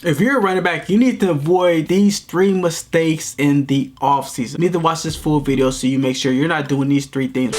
If you're a running back, you need to avoid these 3 mistakes in the offseason. You need to watch this full video so you make sure you're not doing these 3 things.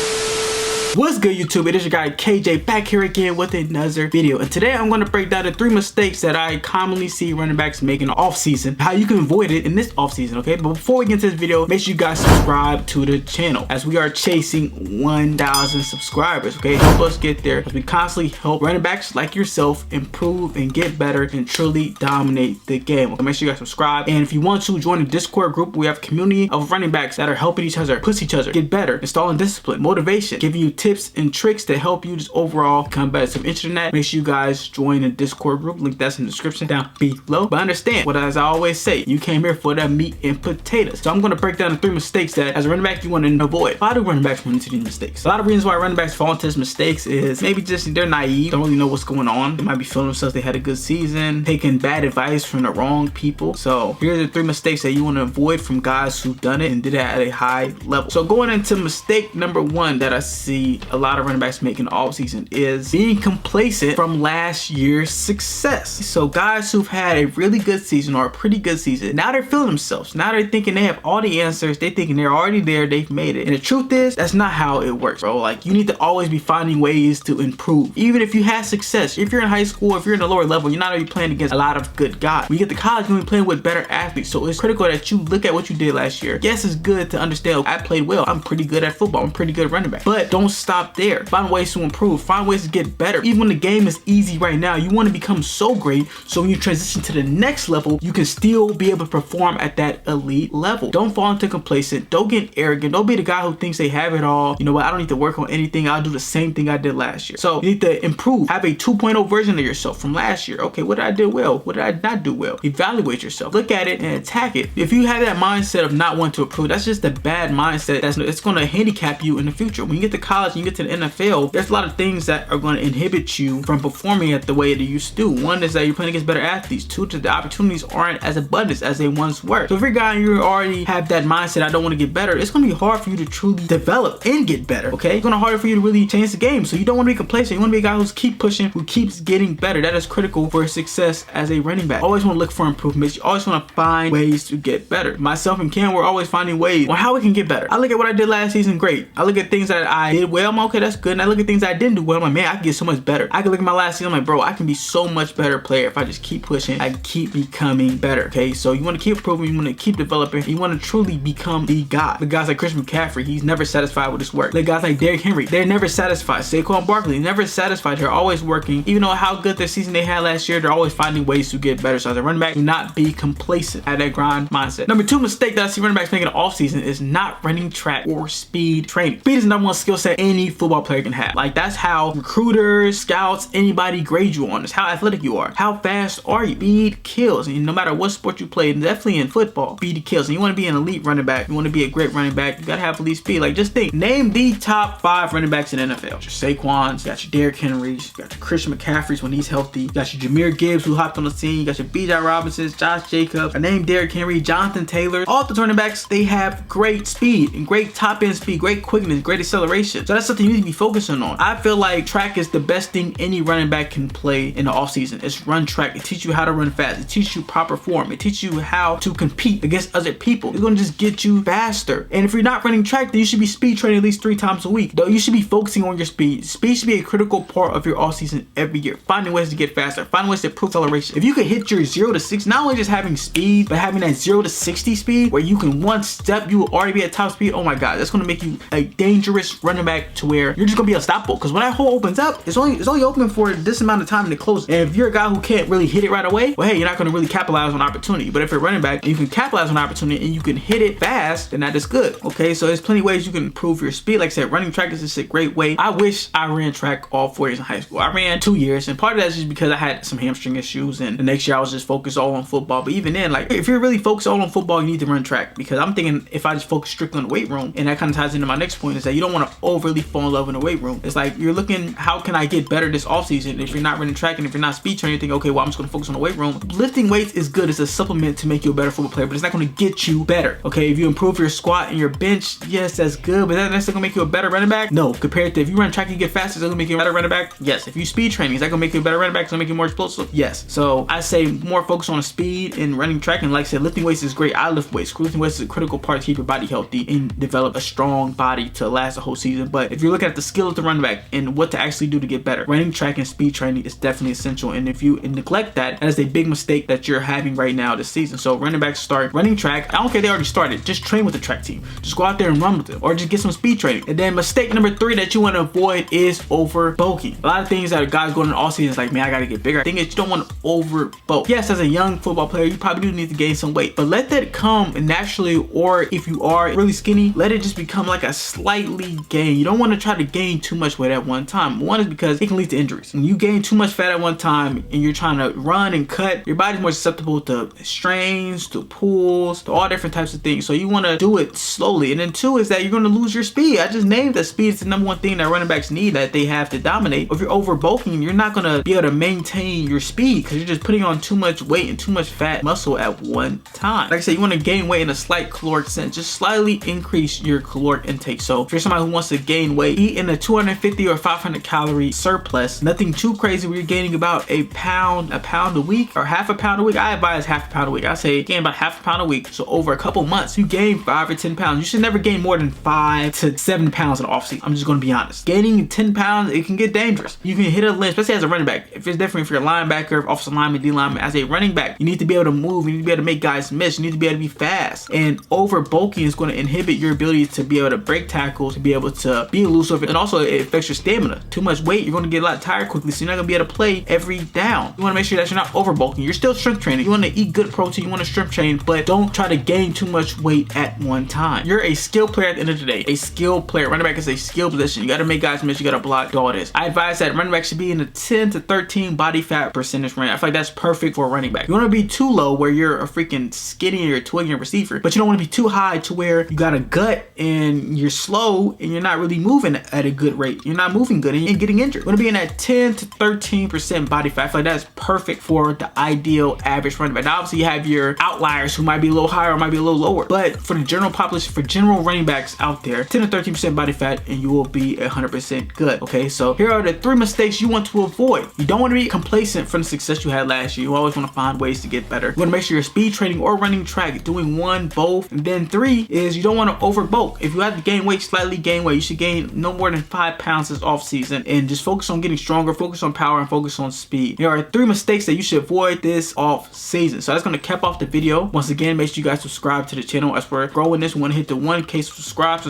What's good, YouTube? It is your guy KJ back here again with another video, and today I'm going to break down the 3 mistakes that I commonly see running backs make in the offseason, how you can avoid it in this offseason, okay? But before we get into this video, make sure you guys subscribe to the channel as we are chasing 1,000 subscribers, okay? Help us get there as we constantly help running backs like yourself improve and get better and truly dominate the game. Okay, make sure you guys subscribe, and if you want to join the Discord group, we have a community of running backs that are helping each other, push each other, get better, installing discipline, motivation, giving you tips and tricks to help you just overall become better. So if you're interested in that, make sure you guys join the Discord group. Link that's in the description down below. But understand, what as I always say, you came here for that meat and potatoes. So I'm going to break down the 3 mistakes that as a running back you want to avoid. Why do running backs run into these mistakes? A lot of reasons why running backs fall into these mistakes is maybe just they're naive, don't really know what's going on. They might be feeling themselves they had a good season, taking bad advice from the wrong people. So here's the 3 mistakes that you want to avoid from guys who've done it and did it at a high level. So going into mistake number 1 that I see a lot of running backs making all season is being complacent from last year's success. So guys who've had a really good season or a pretty good season, now they're feeling themselves. Now they're thinking they have all the answers. They thinking they're already there. They've made it. And the truth is, that's not how it works, bro. Like, you need to always be finding ways to improve. Even if you had success, if you're in high school, if you're in the lower level, you're not gonna be playing against a lot of good guys. When you get to college, you're gonna be playing with better athletes. So it's critical that you look at what you did last year. Yes, it's good to understand I played well. I'm pretty good at football. I'm pretty good at running back. But don't stop there. Find ways to improve, find ways to get better. Even when the game is easy right now, you want to become so great so when you transition to the next level, you can still be able to perform at that elite level. Don't fall into complacent, don't get arrogant, don't be the guy who thinks they have it all. You know what, I don't need to work on anything, I'll do the same thing I did last year. So you need to improve, have a 2.0 version of yourself from last year. Okay, what did I do well? What did I not do well? Evaluate yourself, look at it and attack it. If you have that mindset of not wanting to improve, that's just a bad mindset. It's going to handicap you in the future. When you get to college and you get to the NFL, there's a lot of things that are going to inhibit you from performing at the way that you used to. One is that you're playing against better athletes. 2, the opportunities aren't as abundant as they once were. So if you're a guy and you already have that mindset, I don't want to get better, it's going to be hard for you to truly develop and get better, okay? It's going to be harder for you to really change the game. So you don't want to be complacent. You want to be a guy who's keep pushing, who keeps getting better. That is critical for success as a running back. Always want to look for improvements. You always want to find ways to get better. Myself and Cam, we're always finding ways on how we can get better. I look at what I did last season, great. I look at things that I did well, I'm okay, that's good. And I look at things that I didn't do well, I'm like, man, I can get so much better. I can look at my last season, I'm like, bro, I can be so much better player if I just keep pushing, I keep becoming better, okay? So you want to keep improving, you want to keep developing, you want to truly become the guy. The guys like Chris McCaffrey, he's never satisfied with his work. The guys like Derrick Henry, they're never satisfied. Saquon Barkley, never satisfied. They're always working. Even though how good their season they had last year, they're always finding ways to get better. So as a running back, do not be complacent. Have that grind mindset. Number 2 mistake that I see running backs making in the offseason is not running track or speed training. Speed is the number 1 skill set any football player can have. Like, that's how recruiters, scouts, anybody grade you on. It's how athletic you are. How fast are you? Speed kills. And no matter what sport you play, definitely in football, speed kills. And you want to be an elite running back, you want to be a great running back, you gotta have elite speed. Like, just think, name the top 5 running backs in the NFL. Your Saquons, you got your Derrick Henrys, you got your Christian McCaffreys when he's healthy, you got your Jahmyr Gibbs who hopped on the scene, you got your Bijan Robinsons, Josh Jacobs, I named Derrick Henry, Jonathan Taylor. All the running backs, they have great speed and great top end speed, great quickness, great acceleration. So that's something you need to be focusing on. I feel like track is the best thing any running back can play in the offseason. It's run track. It teaches you how to run fast. It teaches you proper form. It teaches you how to compete against other people. It's going to just get you faster. And if you're not running track, then you should be speed training at least 3 times a week. Though you should be focusing on your speed. Speed should be a critical part of your offseason every year. Finding ways to get faster. Finding ways to improve acceleration. If you could hit your 0 to 6, not only just having speed, but having that 0 to 60 speed where you can one step, you will already be at top speed. Oh my God, that's going to make you a dangerous running back to where you're just going to be unstoppable. Because when that hole opens up, it's only open for this amount of time to close. And if you're a guy who can't really hit it right away, well, hey, you're not going to really capitalize on opportunity. But if you're a running back and you can capitalize on opportunity and you can hit it fast, then that is good. Okay, so there's plenty of ways you can improve your speed. Like I said, running track is just a great way. I wish I ran track all 4 years in high school. I ran 2 years, and part of that is just because I had some hamstring issues, and the next year I was just focused all on football. But even then, like, if you're really focused all on football, you need to run track, because I'm thinking if I just focus strictly on the weight room, and that kind of ties into my next point, is that you don't want to overly really fall in love in the weight room. It's like you're looking, how can I get better this offseason? If you're not running track and if you're not speed training, you think, okay, well, I'm just gonna focus on the weight room. Lifting weights is good as a supplement to make you a better football player, but it's not gonna get you better. Okay, if you improve your squat and your bench, yes, that's good, but that's not gonna make you a better running back? No. Compared to if you run track and you get faster, is that gonna make you a better running back? Yes. If you speed training, is that gonna make you a better running back? Is that gonna make you more explosive? Yes. So I say more focus on speed and running track, and like I said, lifting weights is great. I lift weights. Lifting weights is a critical part to keep your body healthy and develop a strong body to last a whole season. But if you're looking at the skill of the running back and what to actually do to get better, running track and speed training is definitely essential. And if you neglect that, that is a big mistake that you're having right now this season. So running backs start running track. I don't care, they already started. Just train with the track team. Just go out there and run with them, or just get some speed training. And then mistake number 3 that you want to avoid is over bulking. A lot of things that guys going in all season is like, man, I gotta get bigger. The thing is, you don't want to over bulk. Yes, as a young football player, you probably do need to gain some weight, but let that come naturally, or if you are really skinny, let it just become like a slightly gain. You don't want to try to gain too much weight at one time. One is because it can lead to injuries. When you gain too much fat at one time and you're trying to run and cut, your body's more susceptible to strains, to pulls, to all different types of things. So you want to do it slowly. And then 2 is that you're going to lose your speed. I just named that speed is the number 1 thing that running backs need, that they have to dominate. If you're over bulking, you're not going to be able to maintain your speed because you're just putting on too much weight and too much fat muscle at one time. Like I said, you want to gain weight in a slight caloric sense. Just slightly increase your caloric intake. So if you're somebody who wants to gain weight, eat in a 250 or 500 calorie surplus. Nothing too crazy where you're gaining about a pound a week or half a pound a week. I advise half a pound a week. I say gain about half a pound a week. So over a couple months, you gain 5 or 10 pounds. You should never gain more than 5 to 7 pounds in the offseason. I'm just going to be honest. Gaining 10 pounds, it can get dangerous. You can hit a limit, especially as a running back. If it's different, if you're a linebacker, offensive lineman, D lineman, as a running back, you need to be able to move. You need to be able to make guys miss. You need to be able to be fast. And over bulking is going to inhibit your ability to be able to break tackles, to be able to be elusive, and also it affects your stamina. Too much weight, you're going to get a lot tired quickly, so you're not going to be able to play every down. You want to make sure that you're not over bulking. You're still strength training. You want to eat good protein. You want to strength train, but don't try to gain too much weight at one time. You're a skill player at the end of the day. A skill player. Running back is a skill position. You got to make guys miss. You got to block. Do all this. I advise that running back should be in the 10 to 13 body fat percentage range. I feel like that's perfect for a running back. You want to be too low where you're a freaking skinny and you're a twigging receiver, but you don't want to be too high to where you got a gut and you're slow and you're not really moving at a good rate. You're not moving good and you're getting injured. You want to be in that 10 to 13% body fat. I feel like that's perfect for the ideal average running back. Now, obviously, you have your outliers who might be a little higher or might be a little lower, but for the general population, for general running backs out there, 10 to 13% body fat and you will be 100% good. Okay, so here are the 3 mistakes you want to avoid. You don't want to be complacent from the success you had last year. You always want to find ways to get better. You want to make sure you're speed training or running track, doing one, both. And then 3 is you don't want to over bulk. If you have to gain weight, slightly gain weight. You should gain no more than 5 pounds this off season and just focus on getting stronger, focus on power, and focus on speed. There are 3 mistakes that you should avoid this off season. So that's going to cap off the video. Once again, make sure you guys subscribe to the channel as we're growing this. We want to hit the 1K subscribe,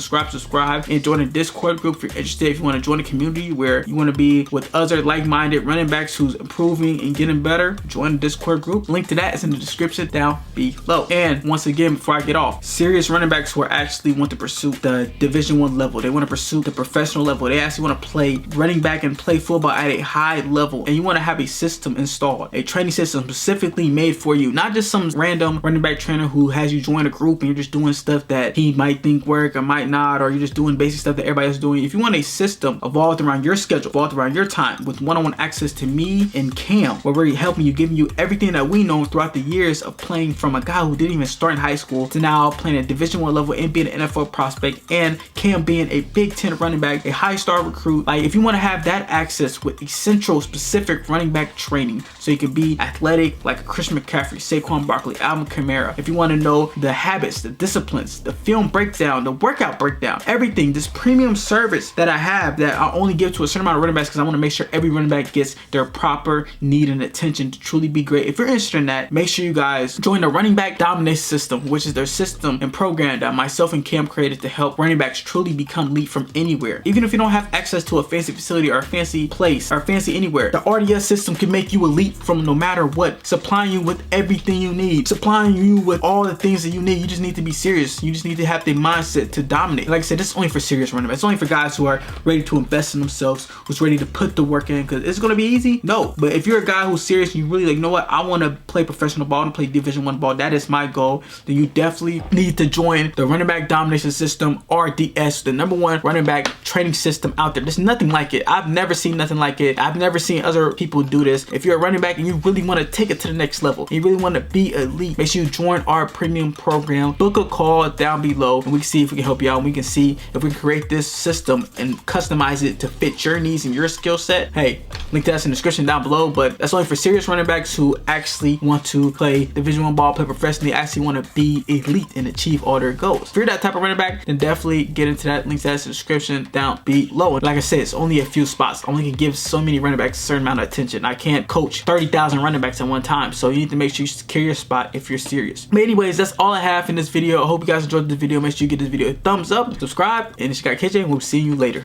and join the Discord group if you're interested. If you want to join a community where you want to be with other like-minded running backs who's improving and getting better, join the Discord group. Link to that is in the description down below. And once again, before I get off, serious running backs who actually want to pursue the Division I level, they want to pursue the professional level, they actually want to play running back and play football at a high level, and you want to have a system installed, a training system specifically made for you, not just some random running back trainer who has you join a group and you're just doing stuff that he might think work or might not, or you're just doing basic stuff that everybody else is doing. If you want a system evolved around your schedule, evolved around your time, with one-on-one access to me and Cam, where we're helping you, giving you everything that we know throughout the years of playing from a guy who didn't even start in high school to now playing at Division I level and being an NFL prospect, and Cam being a Big Ten running back, a high star recruit. Like, if you want to have that access with essential specific running back training so you can be athletic like a Christian McCaffrey, Saquon Barkley, Alvin Kamara, if you want to know the habits, the disciplines, the film breakdown, the workout breakdown, everything, this premium service that I have that I only give to a certain amount of running backs because I want to make sure every running back gets their proper need and attention to truly be great. If you're interested in that, make sure you guys join the running back domination system, which is their system and program that myself and Cam created to help running backs truly become elite from anywhere. Even if you don't have access to a fancy facility or a fancy place or fancy anywhere, the RDS system can make you elite from no matter what, supplying you with everything you need, supplying you with all the things that you need. You just need to be serious. You just need to have the mindset to dominate. Like I said, this is only for serious running backs. It's only for guys who are ready to invest in themselves, who's ready to put the work in, because it's going to be easy. No, but if you're a guy who's serious and you really like, you know what, I want to play professional ball, I want to play Division I ball, that is my goal, then you definitely need to join the running back domination system, RDS, the #1 running back training system out there. There's nothing like it. I've never seen nothing like it. I've never seen other people do this. If you're a running back and you really want to take it to the next level, you really want to be elite, make sure you join our premium program. Book a call down below and we can see if we can help you out. We can see if we can create this system and customize it to fit your needs and your skill set. Hey, link to that's in the description down below, but that's only for serious running backs who actually want to play Division I ball, play professionally, actually want to be elite and achieve all their goals. If you're that type of running back, then definitely get into that. Link to that's in the description down below. And like I said, it's only a few spots. I only can give so many running backs a certain amount of attention. I can't coach 30,000 running backs at one time, so you need to make sure you secure your spot if you're serious. But anyways, that's all I have in this video. I hope you guys enjoyed this video. Make sure you give this video a thumbs up, subscribe, and it's your guy KJ, and we'll see you later.